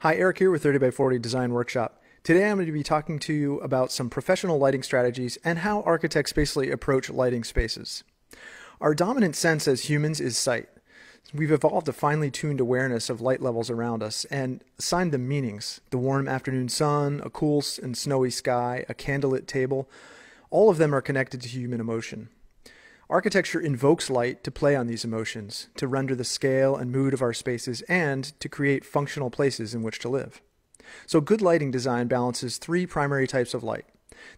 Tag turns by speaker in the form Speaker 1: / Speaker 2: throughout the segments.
Speaker 1: Hi, Eric here with 30 by 40 Design Workshop. Today I'm going to be talking to you about some professional lighting strategies and how architects basically approach lighting spaces. Our dominant sense as humans is sight. We've evolved a finely tuned awareness of light levels around us and assigned them meanings. The warm afternoon sun, a cool and snowy sky, a candlelit table, all of them are connected to human emotion. Architecture invokes light to play on these emotions, to render the scale and mood of our spaces, and to create functional places in which to live. So good lighting design balances three primary types of light.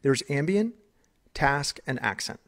Speaker 1: There's ambient, task, and accent.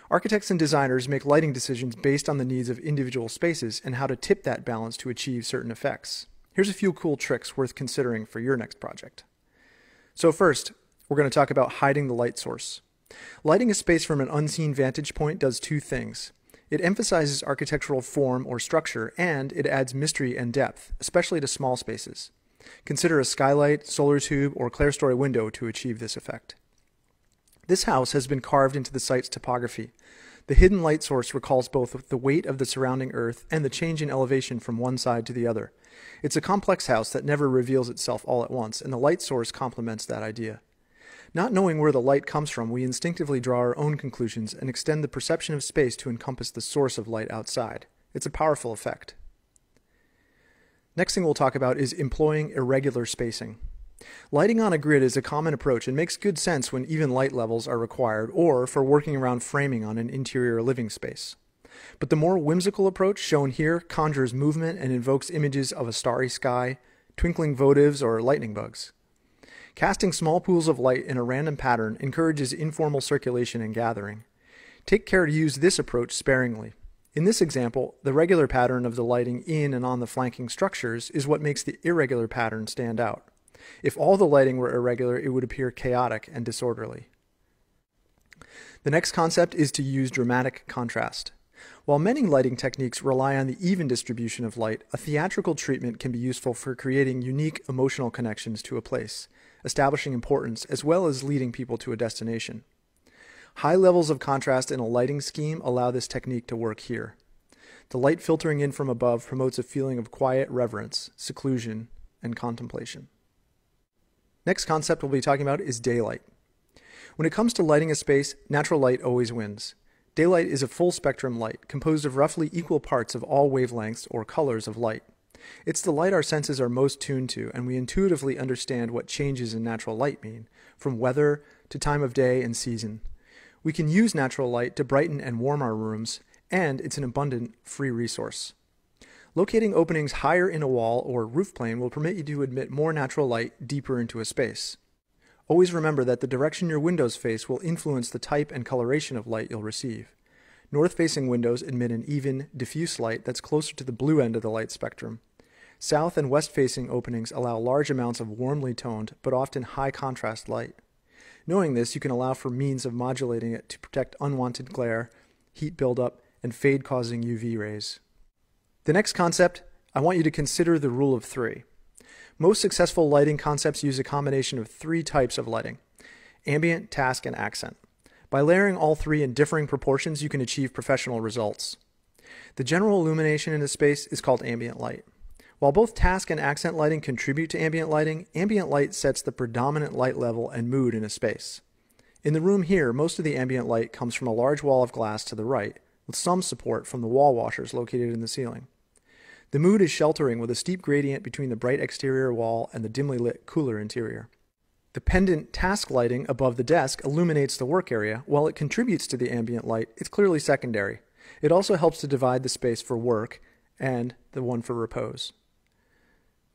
Speaker 1: Architects and designers make lighting decisions based on the needs of individual spaces and how to tip that balance to achieve certain effects. Here's a few cool tricks worth considering for your next project. So first, we're going to talk about hiding the light source. Lighting a space from an unseen vantage point does two things. It emphasizes architectural form or structure, and it adds mystery and depth, especially to small spaces. Consider a skylight, solar tube, or clerestory window to achieve this effect. This house has been carved into the site's topography. The hidden light source recalls both the weight of the surrounding earth and the change in elevation from one side to the other. It's a complex house that never reveals itself all at once, and the light source complements that idea. Not knowing where the light comes from, we instinctively draw our own conclusions and extend the perception of space to encompass the source of light outside. It's a powerful effect. Next thing we'll talk about is employing irregular spacing. Lighting on a grid is a common approach and makes good sense when even light levels are required or for working around framing on an interior living space. But the more whimsical approach shown here conjures movement and invokes images of a starry sky, twinkling votives, or lightning bugs. Casting small pools of light in a random pattern encourages informal circulation and gathering. Take care to use this approach sparingly. In this example, the regular pattern of the lighting in and on the flanking structures is what makes the irregular pattern stand out. If all the lighting were irregular, it would appear chaotic and disorderly. The next concept is to use dramatic contrast. While many lighting techniques rely on the even distribution of light, a theatrical treatment can be useful for creating unique emotional connections to a place, establishing importance, as well as leading people to a destination. High levels of contrast in a lighting scheme allow this technique to work here. The light filtering in from above promotes a feeling of quiet reverence, seclusion, and contemplation. Next concept we'll be talking about is daylight. When it comes to lighting a space, natural light always wins. Daylight is a full spectrum light, composed of roughly equal parts of all wavelengths or colors of light. It's the light our senses are most tuned to, and we intuitively understand what changes in natural light mean, from weather to time of day and season. We can use natural light to brighten and warm our rooms, and it's an abundant, free resource. Locating openings higher in a wall or roof plane will permit you to admit more natural light deeper into a space. Always remember that the direction your windows face will influence the type and coloration of light you'll receive. North-facing windows emit an even, diffuse light that's closer to the blue end of the light spectrum. South and west-facing openings allow large amounts of warmly toned, but often high-contrast light. Knowing this, you can allow for means of modulating it to protect unwanted glare, heat buildup, and fade-causing UV rays. The next concept, I want you to consider the rule of three. Most successful lighting concepts use a combination of three types of lighting: ambient, task, and accent. By layering all three in differing proportions, you can achieve professional results. The general illumination in a space is called ambient light. While both task and accent lighting contribute to ambient light sets the predominant light level and mood in a space. In the room here, most of the ambient light comes from a large wall of glass to the right, with some support from the wall washers located in the ceiling. The mood is sheltering with a steep gradient between the bright exterior wall and the dimly lit, cooler interior. The pendant task lighting above the desk illuminates the work area. While it contributes to the ambient light, it's clearly secondary. It also helps to divide the space for work and the one for repose.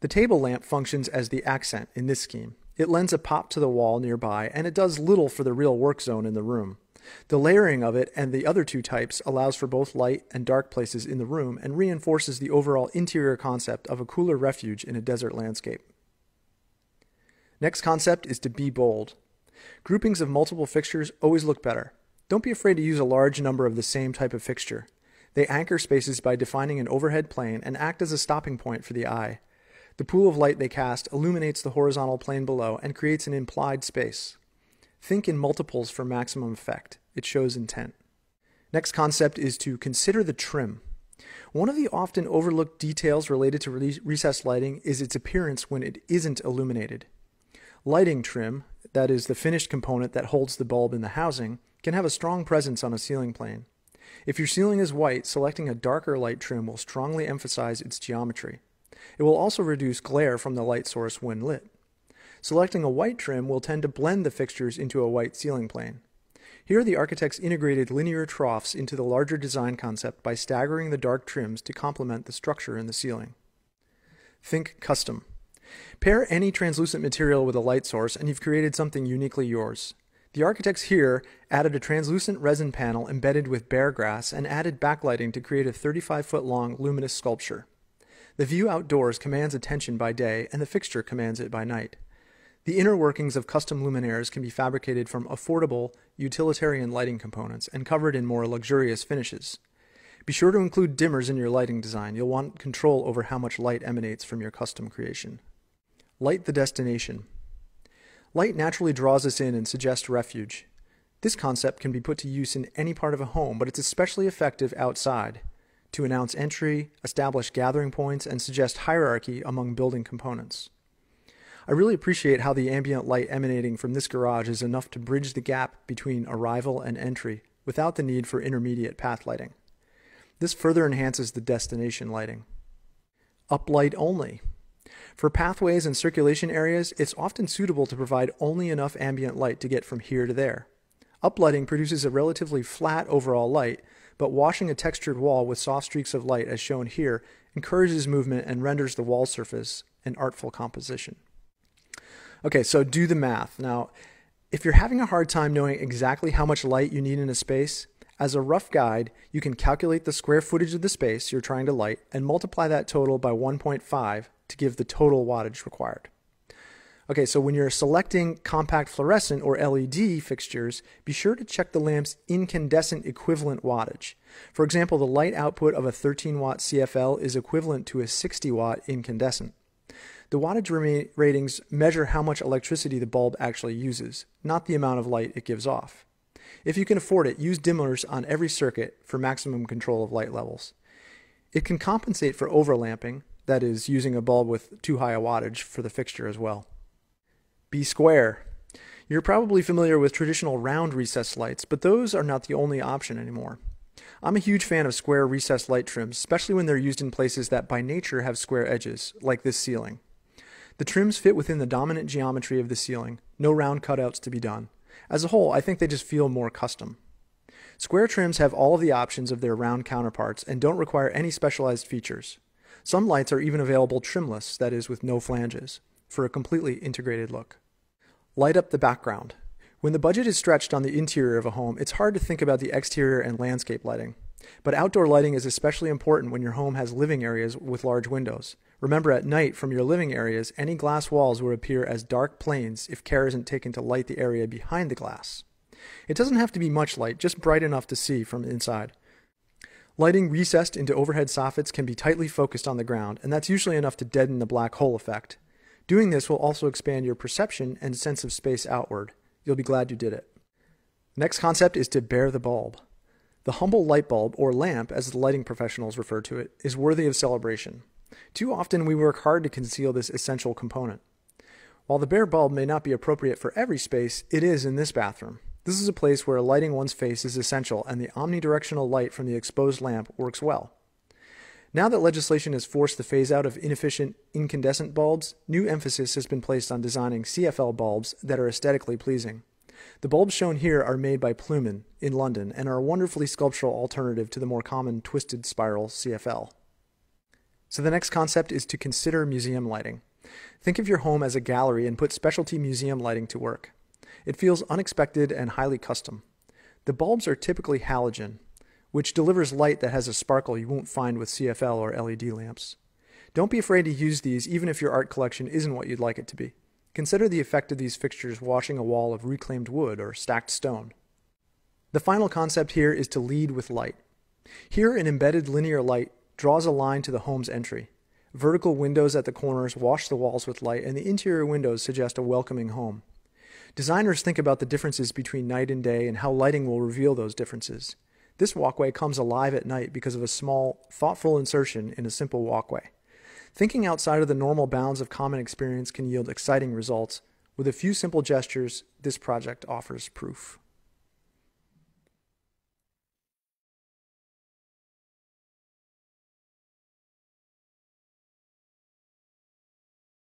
Speaker 1: The table lamp functions as the accent in this scheme. It lends a pop to the wall nearby, and it does little for the real work zone in the room. The layering of it and the other two types allows for both light and dark places in the room and reinforces the overall interior concept of a cooler refuge in a desert landscape. Next concept is to be bold. Groupings of multiple fixtures always look better. Don't be afraid to use a large number of the same type of fixture. They anchor spaces by defining an overhead plane and act as a stopping point for the eye. The pool of light they cast illuminates the horizontal plane below and creates an implied space. Think in multiples for maximum effect. It shows intent. Next concept is to consider the trim. One of the often overlooked details related to recessed lighting is its appearance when it isn't illuminated. Lighting trim, that is the finished component that holds the bulb in the housing, can have a strong presence on a ceiling plane. If your ceiling is white, selecting a darker light trim will strongly emphasize its geometry. It will also reduce glare from the light source when lit. Selecting a white trim will tend to blend the fixtures into a white ceiling plane. Here, the architects integrated linear troughs into the larger design concept by staggering the dark trims to complement the structure in the ceiling. Think custom. Pair any translucent material with a light source and you've created something uniquely yours. The architects here added a translucent resin panel embedded with bear grass and added backlighting to create a 35-foot-long luminous sculpture. The view outdoors commands attention by day and the fixture commands it by night. The inner workings of custom luminaires can be fabricated from affordable, utilitarian lighting components and covered in more luxurious finishes. Be sure to include dimmers in your lighting design. You'll want control over how much light emanates from your custom creation. Light the destination. Light naturally draws us in and suggests refuge. This concept can be put to use in any part of a home, but it's especially effective outside to announce entry, establish gathering points, and suggest hierarchy among building components. I really appreciate how the ambient light emanating from this garage is enough to bridge the gap between arrival and entry without the need for intermediate path lighting. This further enhances the destination lighting. Uplight only. For pathways and circulation areas, it's often suitable to provide only enough ambient light to get from here to there. Uplighting produces a relatively flat overall light, but washing a textured wall with soft streaks of light, as shown here, encourages movement and renders the wall surface an artful composition. Okay, so do the math. Now, if you're having a hard time knowing exactly how much light you need in a space, as a rough guide, you can calculate the square footage of the space you're trying to light and multiply that total by 1.5 to give the total wattage required. Okay, so when you're selecting compact fluorescent or LED fixtures, be sure to check the lamp's incandescent equivalent wattage. For example, the light output of a 13-watt CFL is equivalent to a 60-watt incandescent. The wattage ratings measure how much electricity the bulb actually uses, not the amount of light it gives off. If you can afford it, use dimmers on every circuit for maximum control of light levels. It can compensate for overlamping, that is, using a bulb with too high a wattage for the fixture as well. Be square. You're probably familiar with traditional round recessed lights, but those are not the only option anymore. I'm a huge fan of square recessed light trims, especially when they're used in places that by nature have square edges, like this ceiling. The trims fit within the dominant geometry of the ceiling, no round cutouts to be done. As a whole, I think they just feel more custom. Square trims have all of the options of their round counterparts and don't require any specialized features. Some lights are even available trimless, that is, with no flanges, for a completely integrated look. Light up the background. When the budget is stretched on the interior of a home, it's hard to think about the exterior and landscape lighting. But outdoor lighting is especially important when your home has living areas with large windows. Remember, at night, from your living areas, any glass walls will appear as dark planes if care isn't taken to light the area behind the glass. It doesn't have to be much light, just bright enough to see from inside. Lighting recessed into overhead soffits can be tightly focused on the ground, and that's usually enough to deaden the black hole effect. Doing this will also expand your perception and sense of space outward. You'll be glad you did it. Next concept is to bare the bulb. The humble light bulb, or lamp as the lighting professionals refer to it, is worthy of celebration. Too often we work hard to conceal this essential component. While the bare bulb may not be appropriate for every space, it is in this bathroom. This is a place where lighting one's face is essential, and the omnidirectional light from the exposed lamp works well. Now that legislation has forced the phase-out of inefficient incandescent bulbs, new emphasis has been placed on designing CFL bulbs that are aesthetically pleasing. The bulbs shown here are made by Plumen in London and are a wonderfully sculptural alternative to the more common twisted spiral CFL. So the next concept is to consider museum lighting. Think of your home as a gallery and put specialty museum lighting to work. It feels unexpected and highly custom. The bulbs are typically halogen, which delivers light that has a sparkle you won't find with CFL or LED lamps. Don't be afraid to use these even if your art collection isn't what you'd like it to be. Consider the effect of these fixtures washing a wall of reclaimed wood or stacked stone. The final concept here is to lead with light. Here, an embedded linear light draws a line to the home's entry. Vertical windows at the corners wash the walls with light, and the interior windows suggest a welcoming home. Designers think about the differences between night and day and how lighting will reveal those differences. This walkway comes alive at night because of a small, thoughtful insertion in a simple walkway. Thinking outside of the normal bounds of common experience can yield exciting results. With a few simple gestures, this project offers proof.